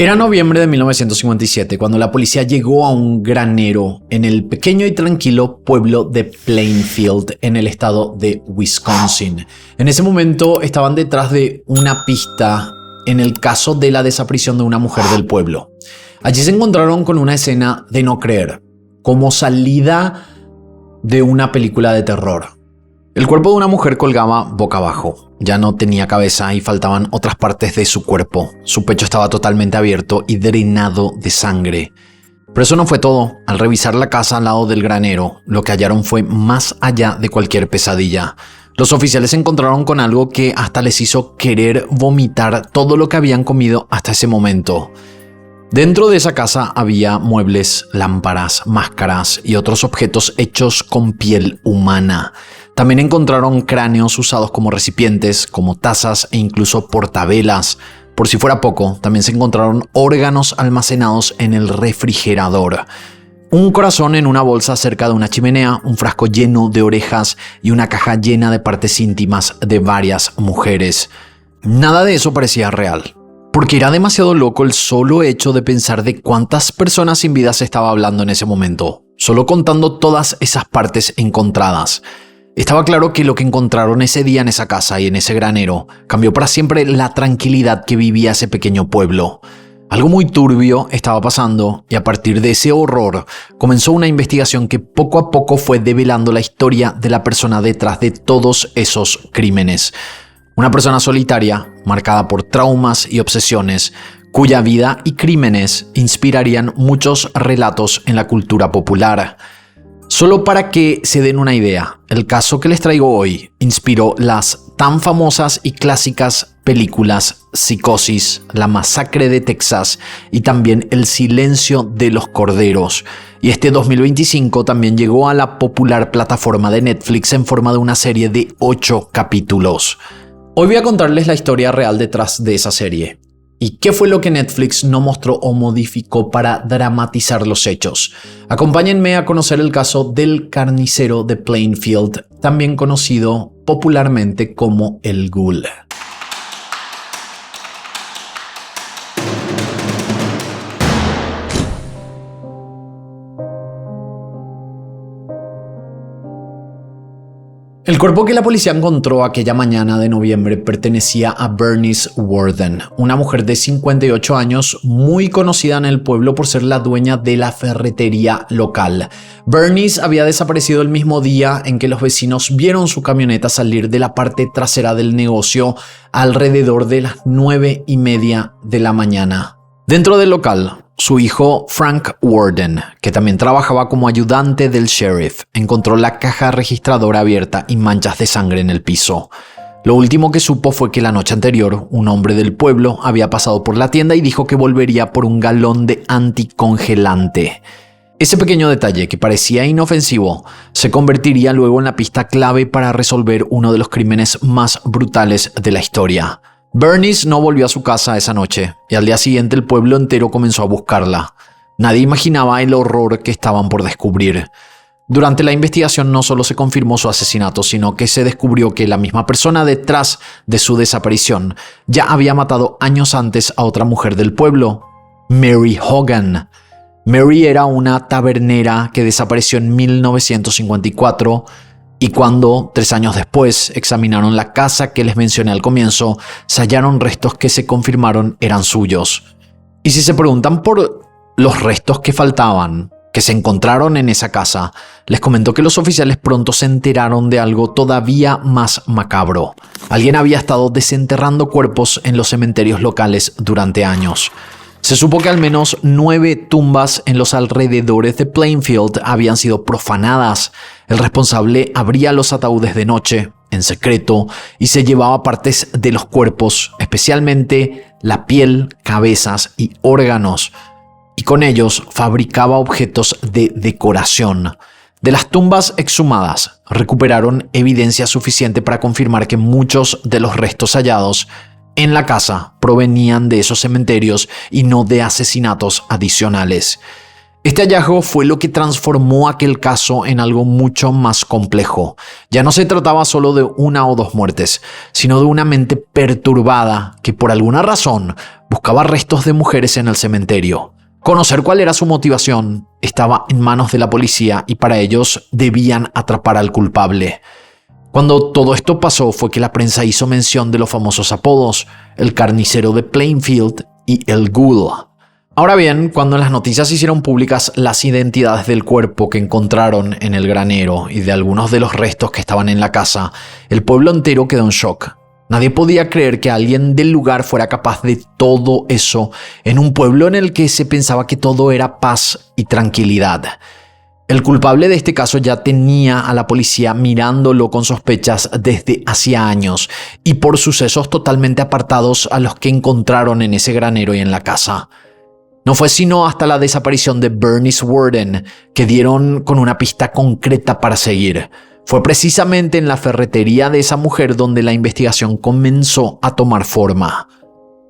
Era noviembre de 1957 cuando la policía llegó a un granero en el pequeño y tranquilo pueblo de Plainfield en el estado de Wisconsin. En ese momento estaban detrás de una pista en el caso de la desaparición de una mujer del pueblo. Allí se encontraron con una escena de no creer, como salida de una película de terror. El cuerpo de una mujer colgaba boca abajo. Ya no tenía cabeza y faltaban otras partes de su cuerpo. Su pecho estaba totalmente abierto y drenado de sangre. Pero eso no fue todo. Al revisar la casa al lado del granero, lo que hallaron fue más allá de cualquier pesadilla. Los oficiales se encontraron con algo que hasta les hizo querer vomitar todo lo que habían comido hasta ese momento. Dentro de esa casa había muebles, lámparas, máscaras y otros objetos hechos con piel humana. También encontraron cráneos usados como recipientes, como tazas e incluso portavelas. Por si fuera poco, también se encontraron órganos almacenados en el refrigerador. Un corazón en una bolsa cerca de una chimenea, un frasco lleno de orejas y una caja llena de partes íntimas de varias mujeres. Nada de eso parecía real, porque era demasiado loco el solo hecho de pensar de cuántas personas sin vida se estaba hablando en ese momento, solo contando todas esas partes encontradas. Estaba claro que lo que encontraron ese día en esa casa y en ese granero cambió para siempre la tranquilidad que vivía ese pequeño pueblo. Algo muy turbio estaba pasando y a partir de ese horror comenzó una investigación que poco a poco fue develando la historia de la persona detrás de todos esos crímenes. Una persona solitaria, marcada por traumas y obsesiones, cuya vida y crímenes inspirarían muchos relatos en la cultura popular. Solo para que se den una idea, el caso que les traigo hoy inspiró las tan famosas y clásicas películas Psicosis, La Masacre de Texas y también El Silencio de los Corderos. Y este 2025 también llegó a la popular plataforma de Netflix en forma de una serie de 8 capítulos. Hoy voy a contarles la historia real detrás de esa serie. ¿Y qué fue lo que Netflix no mostró o modificó para dramatizar los hechos? Acompáñenme a conocer el caso del carnicero de Plainfield, también conocido popularmente como el Ghoul. El cuerpo que la policía encontró aquella mañana de noviembre pertenecía a Bernice Worden, una mujer de 58 años muy conocida en el pueblo por ser la dueña de la ferretería local. Bernice había desaparecido el mismo día en que los vecinos vieron su camioneta salir de la parte trasera del negocio alrededor de las 9:30 de la mañana. Dentro del local, su hijo Frank Worden, que también trabajaba como ayudante del sheriff, encontró la caja registradora abierta y manchas de sangre en el piso. Lo último que supo fue que la noche anterior, un hombre del pueblo había pasado por la tienda y dijo que volvería por un galón de anticongelante. Ese pequeño detalle, que parecía inofensivo, se convertiría luego en la pista clave para resolver uno de los crímenes más brutales de la historia. Bernice no volvió a su casa esa noche y al día siguiente el pueblo entero comenzó a buscarla. Nadie imaginaba el horror que estaban por descubrir. Durante la investigación no solo se confirmó su asesinato, sino que se descubrió que la misma persona detrás de su desaparición ya había matado años antes a otra mujer del pueblo, Mary Hogan. Mary era una tabernera que desapareció en 1954 y cuando, 3 años después, examinaron la casa que les mencioné al comienzo, se hallaron restos que se confirmaron eran suyos. Y si se preguntan por los restos que faltaban, que se encontraron en esa casa, les comento que los oficiales pronto se enteraron de algo todavía más macabro. Alguien había estado desenterrando cuerpos en los cementerios locales durante años. Se supo que al menos 9 tumbas en los alrededores de Plainfield habían sido profanadas. El responsable abría los ataúdes de noche, en secreto, y se llevaba partes de los cuerpos, especialmente la piel, cabezas y órganos. Y con ellos fabricaba objetos de decoración. De las tumbas exhumadas, recuperaron evidencia suficiente para confirmar que muchos de los restos hallados en la casa provenían de esos cementerios y no de asesinatos adicionales. Este hallazgo fue lo que transformó aquel caso en algo mucho más complejo. Ya no se trataba solo de una o dos muertes, sino de una mente perturbada que por alguna razón buscaba restos de mujeres en el cementerio. Conocer cuál era su motivación estaba en manos de la policía y para ellos debían atrapar al culpable. Cuando todo esto pasó fue que la prensa hizo mención de los famosos apodos, el carnicero de Plainfield y el Ghoul. Ahora bien, cuando las noticias hicieron públicas las identidades del cuerpo que encontraron en el granero y de algunos de los restos que estaban en la casa, el pueblo entero quedó en shock. Nadie podía creer que alguien del lugar fuera capaz de todo eso en un pueblo en el que se pensaba que todo era paz y tranquilidad. El culpable de este caso ya tenía a la policía mirándolo con sospechas desde hacía años y por sucesos totalmente apartados a los que encontraron en ese granero y en la casa. No fue sino hasta la desaparición de Bernice Worden que dieron con una pista concreta para seguir. Fue precisamente en la ferretería de esa mujer donde la investigación comenzó a tomar forma.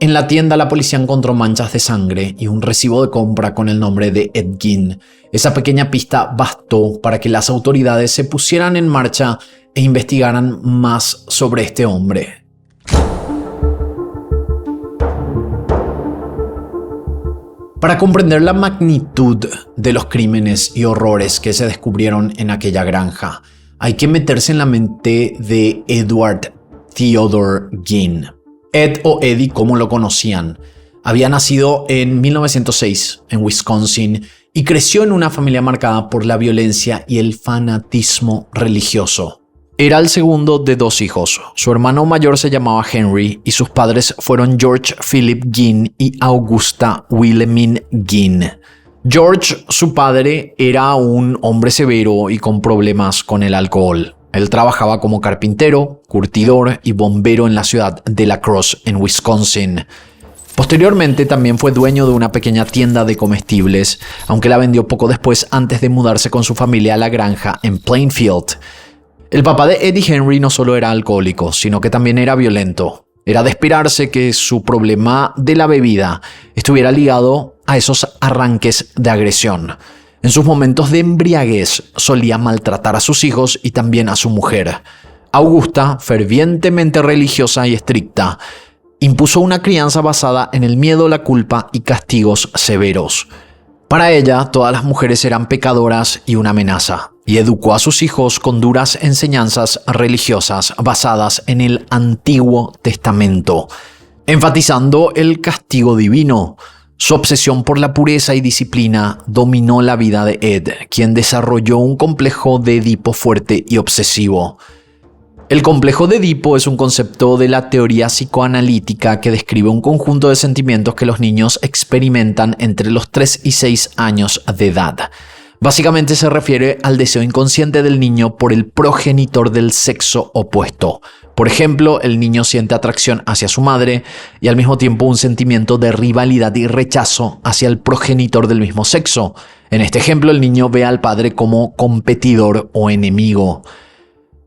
En la tienda la policía encontró manchas de sangre y un recibo de compra con el nombre de Ed Gein. Esa pequeña pista bastó para que las autoridades se pusieran en marcha e investigaran más sobre este hombre. Para comprender la magnitud de los crímenes y horrores que se descubrieron en aquella granja, hay que meterse en la mente de Edward Theodore Gein. Ed o Eddie, como lo conocían, había nacido en 1906 en Wisconsin y creció en una familia marcada por la violencia y el fanatismo religioso. Era el segundo de dos hijos. Su hermano mayor se llamaba Henry y sus padres fueron George Philip Gein y Augusta Wilhelmine Gein. George, su padre, era un hombre severo y con problemas con el alcohol. Él trabajaba como carpintero, curtidor y bombero en la ciudad de La Crosse, en Wisconsin. Posteriormente también fue dueño de una pequeña tienda de comestibles, aunque la vendió poco después antes de mudarse con su familia a la granja en Plainfield. El papá de Eddie Henry no solo era alcohólico, sino que también era violento. Era de esperarse que su problema de la bebida estuviera ligado a esos arranques de agresión. En sus momentos de embriaguez solía maltratar a sus hijos y también a su mujer. Augusta, fervientemente religiosa y estricta, impuso una crianza basada en el miedo, la culpa y castigos severos. Para ella, todas las mujeres eran pecadoras y una amenaza, y educó a sus hijos con duras enseñanzas religiosas basadas en el Antiguo Testamento, enfatizando el castigo divino. Su obsesión por la pureza y disciplina dominó la vida de Ed, quien desarrolló un complejo de Edipo fuerte y obsesivo. El complejo de Edipo es un concepto de la teoría psicoanalítica que describe un conjunto de sentimientos que los niños experimentan entre los 3 y 6 años de edad. Básicamente se refiere al deseo inconsciente del niño por el progenitor del sexo opuesto. Por ejemplo, el niño siente atracción hacia su madre y al mismo tiempo un sentimiento de rivalidad y rechazo hacia el progenitor del mismo sexo. En este ejemplo, el niño ve al padre como competidor o enemigo.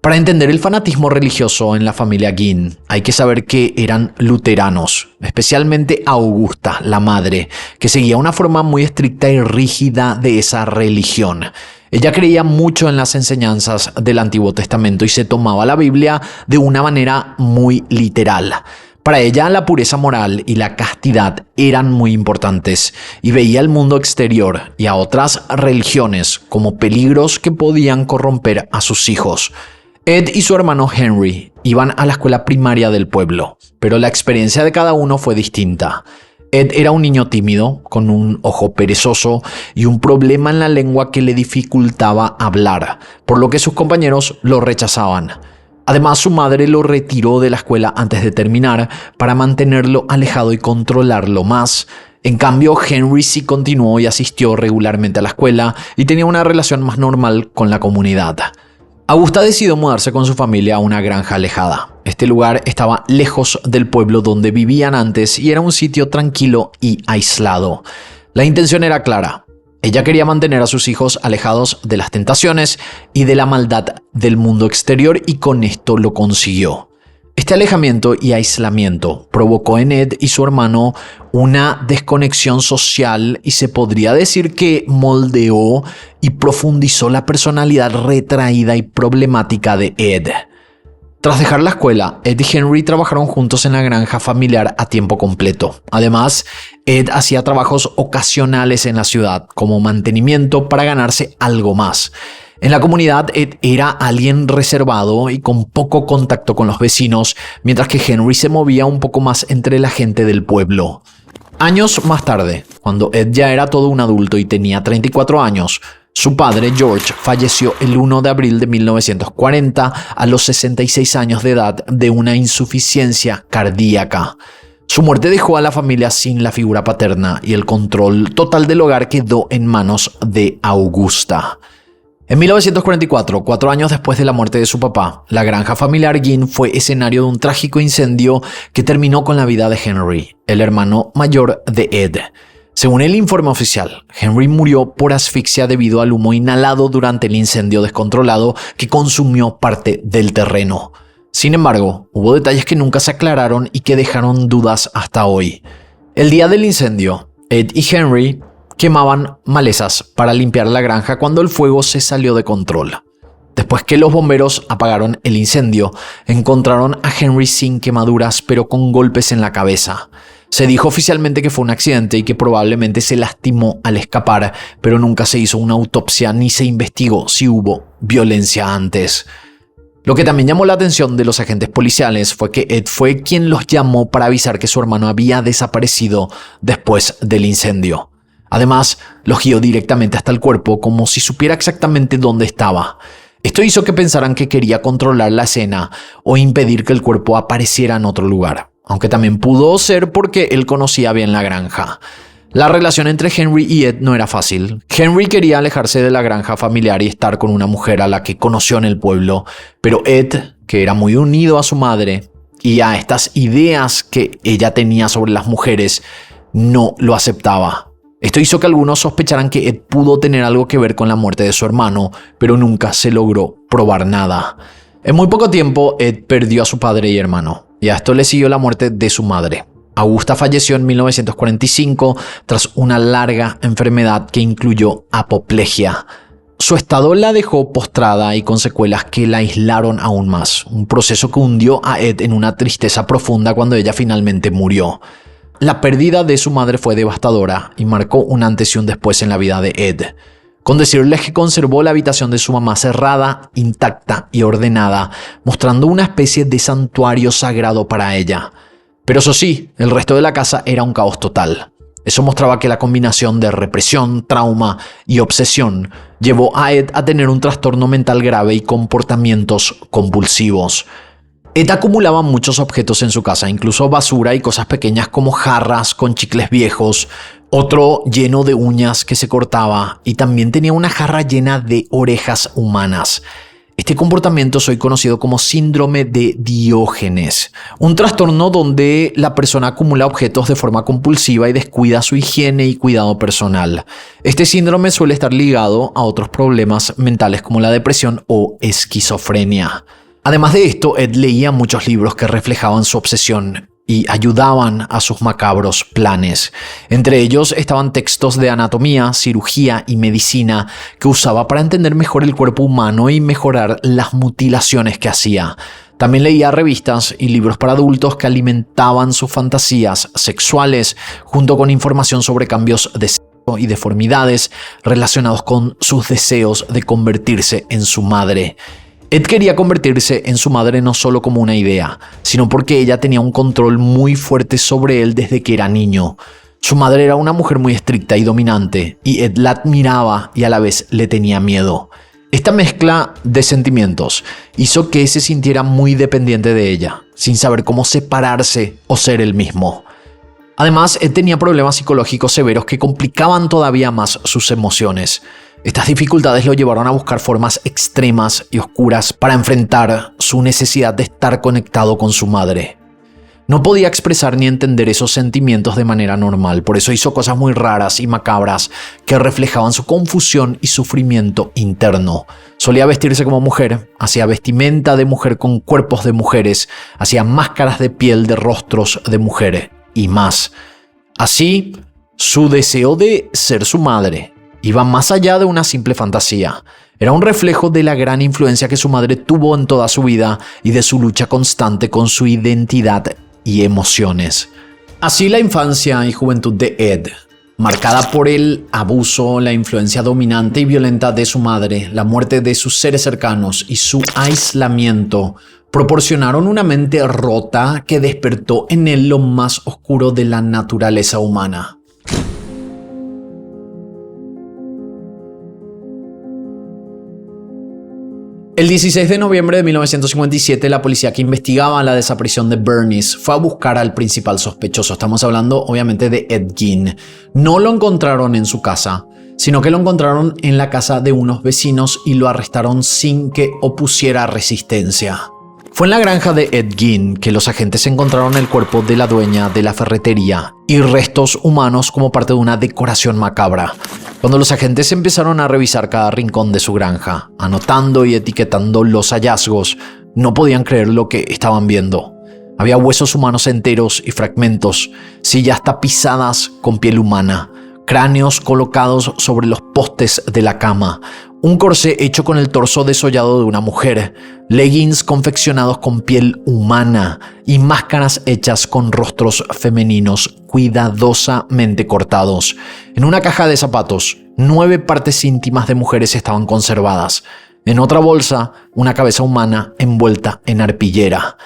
Para entender el fanatismo religioso en la familia Gein, hay que saber que eran luteranos, especialmente Augusta, la madre, que seguía una forma muy estricta y rígida de esa religión. Ella creía mucho en las enseñanzas del Antiguo Testamento y se tomaba la Biblia de una manera muy literal. Para ella, la pureza moral y la castidad eran muy importantes y veía al mundo exterior y a otras religiones como peligros que podían corromper a sus hijos. Ed y su hermano Henry iban a la escuela primaria del pueblo, pero la experiencia de cada uno fue distinta. Ed era un niño tímido, con un ojo perezoso y un problema en la lengua que le dificultaba hablar, por lo que sus compañeros lo rechazaban. Además, su madre lo retiró de la escuela antes de terminar para mantenerlo alejado y controlarlo más. En cambio, Henry sí continuó y asistió regularmente a la escuela y tenía una relación más normal con la comunidad. Augusta decidió mudarse con su familia a una granja alejada. Este lugar estaba lejos del pueblo donde vivían antes y era un sitio tranquilo y aislado. La intención era clara. Ella quería mantener a sus hijos alejados de las tentaciones y de la maldad del mundo exterior y con esto lo consiguió. Este alejamiento y aislamiento provocó en Ed y su hermano una desconexión social y se podría decir que moldeó y profundizó la personalidad retraída y problemática de Ed. Tras dejar la escuela, Ed y Henry trabajaron juntos en la granja familiar a tiempo completo. Además, Ed hacía trabajos ocasionales en la ciudad como mantenimiento para ganarse algo más. En la comunidad, Ed era alguien reservado y con poco contacto con los vecinos, mientras que Henry se movía un poco más entre la gente del pueblo. Años más tarde, cuando Ed ya era todo un adulto y tenía 34 años, su padre, George, falleció el 1 de abril de 1940 a los 66 años de edad de una insuficiencia cardíaca. Su muerte dejó a la familia sin la figura paterna y el control total del hogar quedó en manos de Augusta. En 1944, 4 años después de la muerte de su papá, la granja familiar Ginn fue escenario de un trágico incendio que terminó con la vida de Henry, el hermano mayor de Ed. Según el informe oficial, Henry murió por asfixia debido al humo inhalado durante el incendio descontrolado que consumió parte del terreno. Sin embargo, hubo detalles que nunca se aclararon y que dejaron dudas hasta hoy. El día del incendio, Ed y Henry quemaban malezas para limpiar la granja cuando el fuego se salió de control. Después que los bomberos apagaron el incendio, encontraron a Henry sin quemaduras pero con golpes en la cabeza. Se dijo oficialmente que fue un accidente y que probablemente se lastimó al escapar, pero nunca se hizo una autopsia ni se investigó si hubo violencia antes. Lo que también llamó la atención de los agentes policiales fue que Ed fue quien los llamó para avisar que su hermano había desaparecido después del incendio. Además, los guió directamente hasta el cuerpo como si supiera exactamente dónde estaba. Esto hizo que pensaran que quería controlar la escena o impedir que el cuerpo apareciera en otro lugar, aunque también pudo ser porque él conocía bien la granja. La relación entre Henry y Ed no era fácil. Henry quería alejarse de la granja familiar y estar con una mujer a la que conoció en el pueblo, pero Ed, que era muy unido a su madre y a estas ideas que ella tenía sobre las mujeres, no lo aceptaba. Esto hizo que algunos sospecharan que Ed pudo tener algo que ver con la muerte de su hermano, pero nunca se logró probar nada. En muy poco tiempo, Ed perdió a su padre y hermano, y a esto le siguió la muerte de su madre. Augusta falleció en 1945 tras una larga enfermedad que incluyó apoplejía. Su estado la dejó postrada y con secuelas que la aislaron aún más, un proceso que hundió a Ed en una tristeza profunda cuando ella finalmente murió. La pérdida de su madre fue devastadora y marcó un antes y un después en la vida de Ed. Con decirles que conservó la habitación de su mamá cerrada, intacta y ordenada, mostrando una especie de santuario sagrado para ella. Pero eso sí, el resto de la casa era un caos total. Eso mostraba que la combinación de represión, trauma y obsesión llevó a Ed a tener un trastorno mental grave y comportamientos compulsivos. Ed acumulaba muchos objetos en su casa, incluso basura y cosas pequeñas como jarras con chicles viejos, otro lleno de uñas que se cortaba y también tenía una jarra llena de orejas humanas. Este comportamiento es hoy conocido como síndrome de Diógenes, un trastorno donde la persona acumula objetos de forma compulsiva y descuida su higiene y cuidado personal. Este síndrome suele estar ligado a otros problemas mentales como la depresión o esquizofrenia. Además de esto, Ed leía muchos libros que reflejaban su obsesión y ayudaban a sus macabros planes. Entre ellos estaban textos de anatomía, cirugía y medicina que usaba para entender mejor el cuerpo humano y mejorar las mutilaciones que hacía. También leía revistas y libros para adultos que alimentaban sus fantasías sexuales, junto con información sobre cambios de sexo y deformidades relacionados con sus deseos de convertirse en su madre. Ed quería convertirse en su madre no solo como una idea, sino porque ella tenía un control muy fuerte sobre él desde que era niño. Su madre era una mujer muy estricta y dominante, y Ed la admiraba y a la vez le tenía miedo. Esta mezcla de sentimientos hizo que se sintiera muy dependiente de ella, sin saber cómo separarse o ser él mismo. Además, Ed tenía problemas psicológicos severos que complicaban todavía más sus emociones. Estas dificultades lo llevaron a buscar formas extremas y oscuras para enfrentar su necesidad de estar conectado con su madre. No podía expresar ni entender esos sentimientos de manera normal, por eso hizo cosas muy raras y macabras que reflejaban su confusión y sufrimiento interno. Solía vestirse como mujer, hacía vestimenta de mujer con cuerpos de mujeres, hacía máscaras de piel de rostros de mujer y más. Así, su deseo de ser su madre iba más allá de una simple fantasía. Era un reflejo de la gran influencia que su madre tuvo en toda su vida y de su lucha constante con su identidad y emociones. Así la infancia y juventud de Ed, marcada por el abuso, la influencia dominante y violenta de su madre, la muerte de sus seres cercanos y su aislamiento, proporcionaron una mente rota que despertó en él lo más oscuro de la naturaleza humana. El 16 de noviembre de 1957, la policía que investigaba la desaparición de Bernice fue a buscar al principal sospechoso. Estamos hablando, obviamente, de Ed Gein. No lo encontraron en su casa, sino que lo encontraron en la casa de unos vecinos y lo arrestaron sin que opusiera resistencia. Fue en la granja de Ed Gein que los agentes encontraron el cuerpo de la dueña de la ferretería y restos humanos como parte de una decoración macabra. Cuando los agentes empezaron a revisar cada rincón de su granja, anotando y etiquetando los hallazgos, no podían creer lo que estaban viendo. Había huesos humanos enteros y fragmentos, sillas tapizadas con piel humana, cráneos colocados sobre los postes de la cama, un corsé hecho con el torso desollado de una mujer, leggings confeccionados con piel humana y máscaras hechas con rostros femeninos cuidadosamente cortados. En una caja de zapatos, 9 partes íntimas de mujeres estaban conservadas. En otra bolsa, una cabeza humana envuelta en arpillera.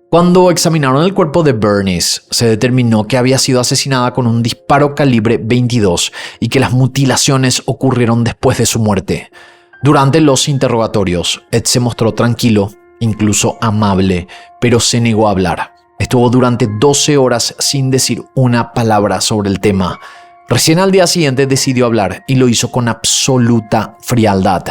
Cuando examinaron el cuerpo de Bernice, se determinó que había sido asesinada con un disparo calibre 22 y que las mutilaciones ocurrieron después de su muerte. Durante los interrogatorios, Ed se mostró tranquilo, incluso amable, pero se negó a hablar. Estuvo durante 12 horas sin decir una palabra sobre el tema. Recién al día siguiente decidió hablar y lo hizo con absoluta frialdad.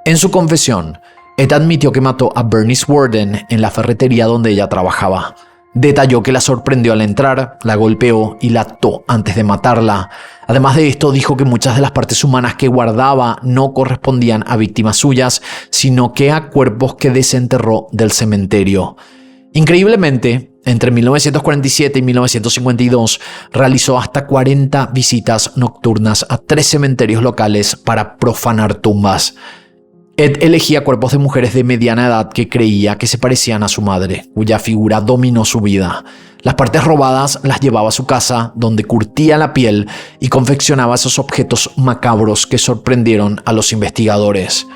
En su confesión, Ed admitió que mató a Bernice Worden en la ferretería donde ella trabajaba. Detalló que la sorprendió al entrar, la golpeó y la ató antes de matarla. Además de esto, dijo que muchas de las partes humanas que guardaba no correspondían a víctimas suyas, sino que a cuerpos que desenterró del cementerio. Increíblemente, entre 1947 y 1952, realizó hasta 40 visitas nocturnas a 3 cementerios locales para profanar tumbas. Ed elegía cuerpos de mujeres de mediana edad que creía que se parecían a su madre, cuya figura dominó su vida. Las partes robadas las llevaba a su casa, donde curtía la piel y confeccionaba esos objetos macabros que sorprendieron a los investigadores.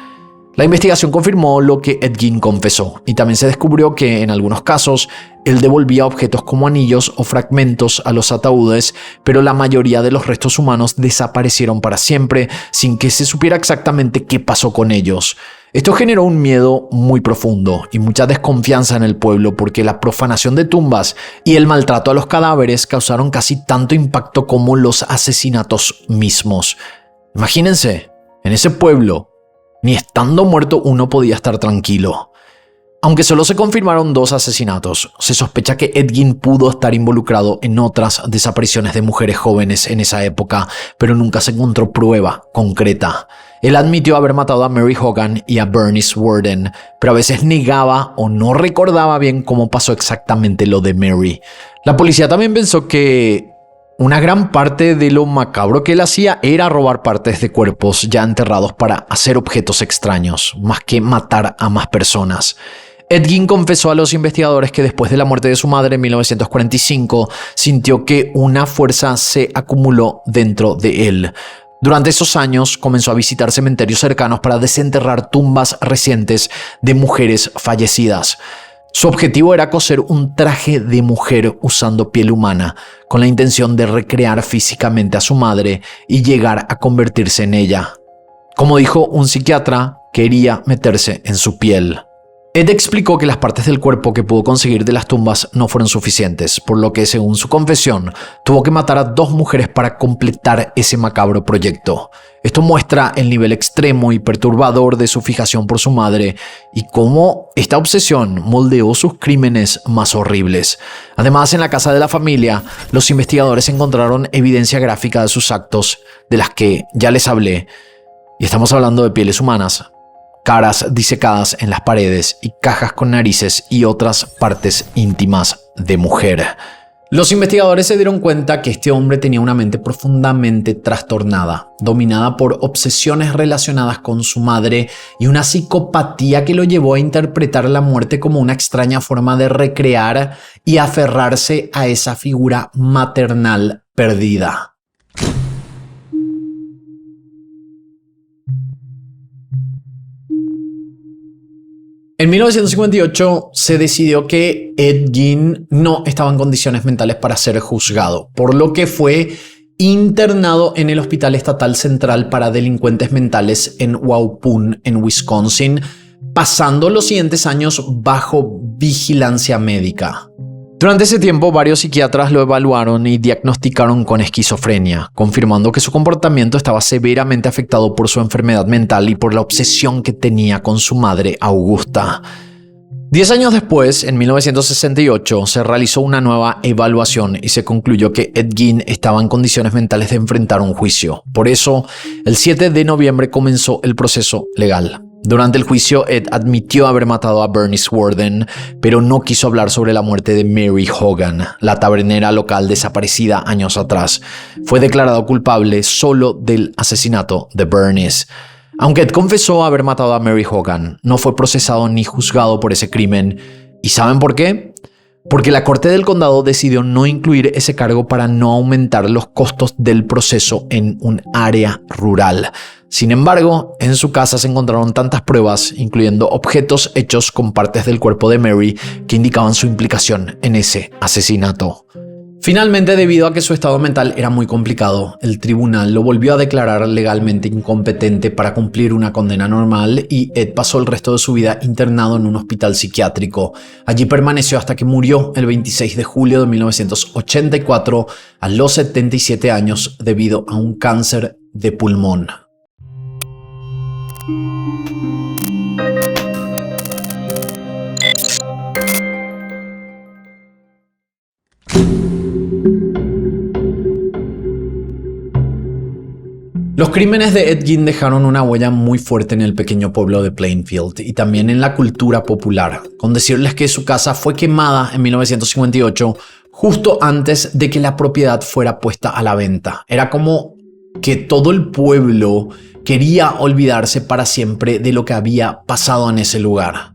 La investigación confirmó lo que Ed Gein confesó, y también se descubrió que, en algunos casos, él devolvía objetos como anillos o fragmentos a los ataúdes, pero la mayoría de los restos humanos desaparecieron para siempre sin que se supiera exactamente qué pasó con ellos. Esto generó un miedo muy profundo y mucha desconfianza en el pueblo porque la profanación de tumbas y el maltrato a los cadáveres causaron casi tanto impacto como los asesinatos mismos. Imagínense, en ese pueblo, ni estando muerto uno podía estar tranquilo. Aunque solo se confirmaron 2 asesinatos, se sospecha que Ed Gein pudo estar involucrado en otras desapariciones de mujeres jóvenes en esa época, pero nunca se encontró prueba concreta. Él admitió haber matado a Mary Hogan y a Bernice Worden, pero a veces negaba o no recordaba bien cómo pasó exactamente lo de Mary. La policía también pensó que una gran parte de lo macabro que él hacía era robar partes de cuerpos ya enterrados para hacer objetos extraños, más que matar a más personas. Ed Gein confesó a los investigadores que después de la muerte de su madre en 1945, sintió que una fuerza se acumuló dentro de él. Durante esos años comenzó a visitar cementerios cercanos para desenterrar tumbas recientes de mujeres fallecidas. Su objetivo era coser un traje de mujer usando piel humana, con la intención de recrear físicamente a su madre y llegar a convertirse en ella. Como dijo un psiquiatra, quería meterse en su piel. Ed explicó que las partes del cuerpo que pudo conseguir de las tumbas no fueron suficientes, por lo que, según su confesión, tuvo que matar a 2 mujeres para completar ese macabro proyecto. Esto muestra el nivel extremo y perturbador de su fijación por su madre y cómo esta obsesión moldeó sus crímenes más horribles. Además, en la casa de la familia, los investigadores encontraron evidencia gráfica de sus actos, de las que ya les hablé, y estamos hablando de pieles humanas, caras disecadas en las paredes y cajas con narices y otras partes íntimas de mujer. Los investigadores se dieron cuenta que este hombre tenía una mente profundamente trastornada, dominada por obsesiones relacionadas con su madre y una psicopatía que lo llevó a interpretar la muerte como una extraña forma de recrear y aferrarse a esa figura maternal perdida. En 1958 se decidió que Ed Gein no estaba en condiciones mentales para ser juzgado, por lo que fue internado en el Hospital Estatal Central para Delincuentes Mentales en Waupun, en Wisconsin, pasando los siguientes años bajo vigilancia médica. Durante ese tiempo, varios psiquiatras lo evaluaron y diagnosticaron con esquizofrenia, confirmando que su comportamiento estaba severamente afectado por su enfermedad mental y por la obsesión que tenía con su madre, Augusta. 10 años después, en 1968, se realizó una nueva evaluación y se concluyó que Ed Gein estaba en condiciones mentales de enfrentar un juicio. Por eso, el 7 de noviembre comenzó el proceso legal. Durante el juicio, Ed admitió haber matado a Bernice Worden, pero no quiso hablar sobre la muerte de Mary Hogan, la tabernera local desaparecida años atrás. Fue declarado culpable solo del asesinato de Bernice. Aunque Ed confesó haber matado a Mary Hogan, no fue procesado ni juzgado por ese crimen. ¿Y saben por qué? Porque la Corte del Condado decidió no incluir ese cargo para no aumentar los costos del proceso en un área rural. Sin embargo, en su casa se encontraron tantas pruebas, incluyendo objetos hechos con partes del cuerpo de Mary, que indicaban su implicación en ese asesinato. Finalmente, debido a que su estado mental era muy complicado, el tribunal lo volvió a declarar legalmente incompetente para cumplir una condena normal y Ed pasó el resto de su vida internado en un hospital psiquiátrico. Allí permaneció hasta que murió el 26 de julio de 1984 a los 77 años debido a un cáncer de pulmón. Los crímenes de Ed Gein dejaron una huella muy fuerte en el pequeño pueblo de Plainfield y también en la cultura popular, con decirles que su casa fue quemada en 1958 justo antes de que la propiedad fuera puesta a la venta. Era como que todo el pueblo quería olvidarse para siempre de lo que había pasado en ese lugar.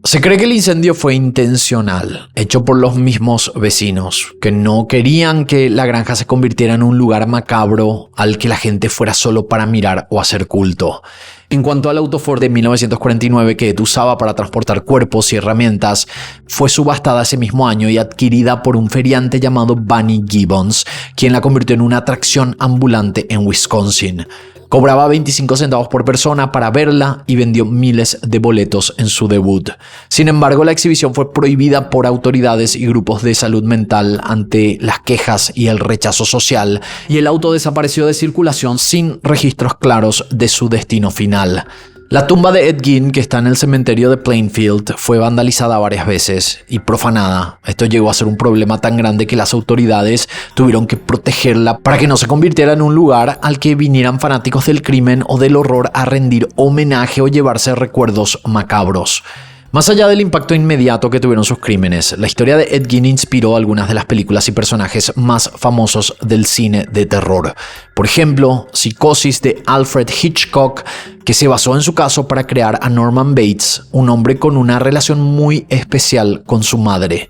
Se cree que el incendio fue intencional, hecho por los mismos vecinos, que no querían que la granja se convirtiera en un lugar macabro al que la gente fuera solo para mirar o hacer culto. En cuanto al auto Ford de 1949 que Ed usaba para transportar cuerpos y herramientas, fue subastada ese mismo año y adquirida por un feriante llamado Bunny Gibbons, quien la convirtió en una atracción ambulante en Wisconsin. Cobraba 25 centavos por persona para verla y vendió miles de boletos en su debut. Sin embargo, la exhibición fue prohibida por autoridades y grupos de salud mental ante las quejas y el rechazo social, y el auto desapareció de circulación sin registros claros de su destino final. La tumba de Ed Gein, que está en el cementerio de Plainfield, fue vandalizada varias veces y profanada. Esto llegó a ser un problema tan grande que las autoridades tuvieron que protegerla para que no se convirtiera en un lugar al que vinieran fanáticos del crimen o del horror a rendir homenaje o llevarse recuerdos macabros. Más allá del impacto inmediato que tuvieron sus crímenes, la historia de Ed Gein inspiró algunas de las películas y personajes más famosos del cine de terror. Por ejemplo, Psicosis de Alfred Hitchcock, que se basó en su caso para crear a Norman Bates, un hombre con una relación muy especial con su madre.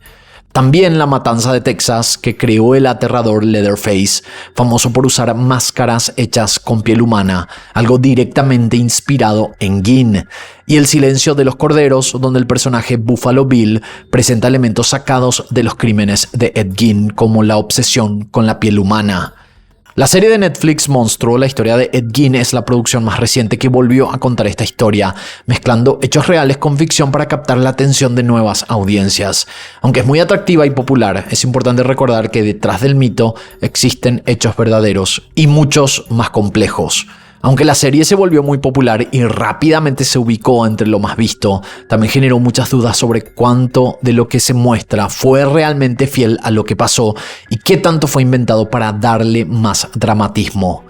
También La Matanza de Texas, que creó el aterrador Leatherface, famoso por usar máscaras hechas con piel humana, algo directamente inspirado en Gein. Y El Silencio de los Corderos, donde el personaje Buffalo Bill presenta elementos sacados de los crímenes de Ed Gein, como la obsesión con la piel humana. La serie de Netflix Monstruo, la historia de Ed Gein, es la producción más reciente que volvió a contar esta historia, mezclando hechos reales con ficción para captar la atención de nuevas audiencias. Aunque es muy atractiva y popular, es importante recordar que detrás del mito existen hechos verdaderos y muchos más complejos. Aunque la serie se volvió muy popular y rápidamente se ubicó entre lo más visto, también generó muchas dudas sobre cuánto de lo que se muestra fue realmente fiel a lo que pasó y qué tanto fue inventado para darle más dramatismo.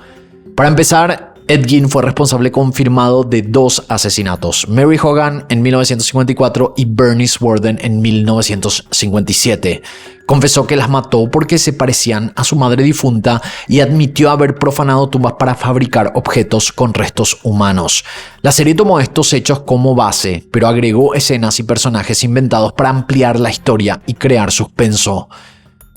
Para empezar, Ed Gein fue responsable confirmado de 2 asesinatos, Mary Hogan en 1954 y Bernice Worden en 1957. Confesó que las mató porque se parecían a su madre difunta y admitió haber profanado tumbas para fabricar objetos con restos humanos. La serie tomó estos hechos como base, pero agregó escenas y personajes inventados para ampliar la historia y crear suspenso.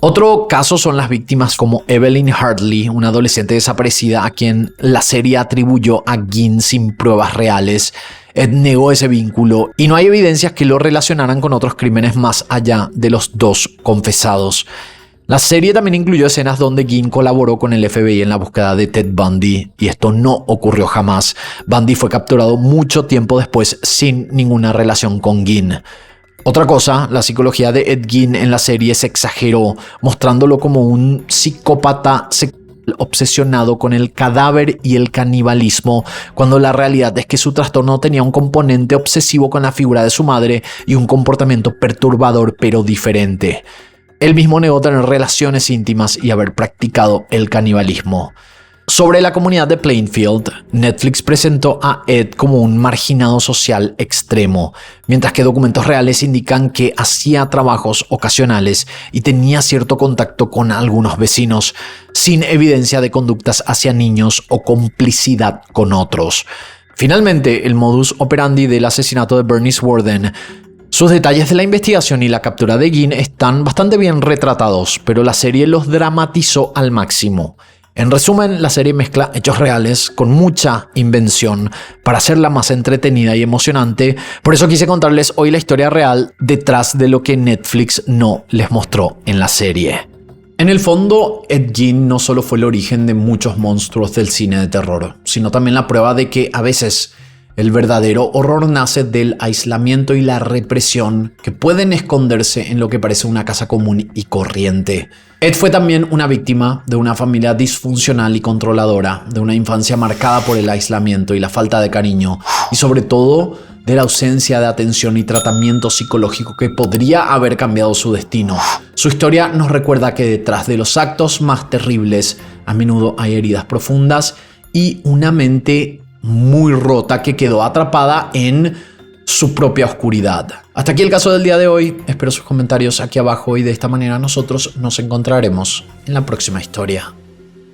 Otro caso son las víctimas como Evelyn Hartley, una adolescente desaparecida a quien la serie atribuyó a Gein sin pruebas reales. Ed negó ese vínculo y no hay evidencias que lo relacionaran con otros crímenes más allá de los 2 confesados. La serie también incluyó escenas donde Gein colaboró con el FBI en la búsqueda de Ted Bundy, y esto no ocurrió jamás. Bundy fue capturado mucho tiempo después sin ninguna relación con Gein. Otra cosa, la psicología de Ed Gein en la serie se exageró, mostrándolo como un psicópata obsesionado con el cadáver y el canibalismo, cuando la realidad es que su trastorno tenía un componente obsesivo con la figura de su madre y un comportamiento perturbador pero diferente. Él mismo negó tener relaciones íntimas y haber practicado el canibalismo. Sobre la comunidad de Plainfield, Netflix presentó a Ed como un marginado social extremo, mientras que documentos reales indican que hacía trabajos ocasionales y tenía cierto contacto con algunos vecinos, sin evidencia de conductas hacia niños o complicidad con otros. Finalmente, el modus operandi del asesinato de Bernice Worden. Sus detalles de la investigación y la captura de Gein están bastante bien retratados, pero la serie los dramatizó al máximo. En resumen, la serie mezcla hechos reales con mucha invención para hacerla más entretenida y emocionante. Por eso quise contarles hoy la historia real detrás de lo que Netflix no les mostró en la serie. En el fondo, Ed Gein no solo fue el origen de muchos monstruos del cine de terror, sino también la prueba de que a veces el verdadero horror nace del aislamiento y la represión que pueden esconderse en lo que parece una casa común y corriente. Ed fue también una víctima de una familia disfuncional y controladora, de una infancia marcada por el aislamiento y la falta de cariño, y sobre todo de la ausencia de atención y tratamiento psicológico que podría haber cambiado su destino. Su historia nos recuerda que detrás de los actos más terribles a menudo hay heridas profundas y una mente muy rota que quedó atrapada en su propia oscuridad. Hasta aquí el caso del día de hoy. Espero sus comentarios aquí abajo y de esta manera nosotros nos encontraremos en la próxima historia.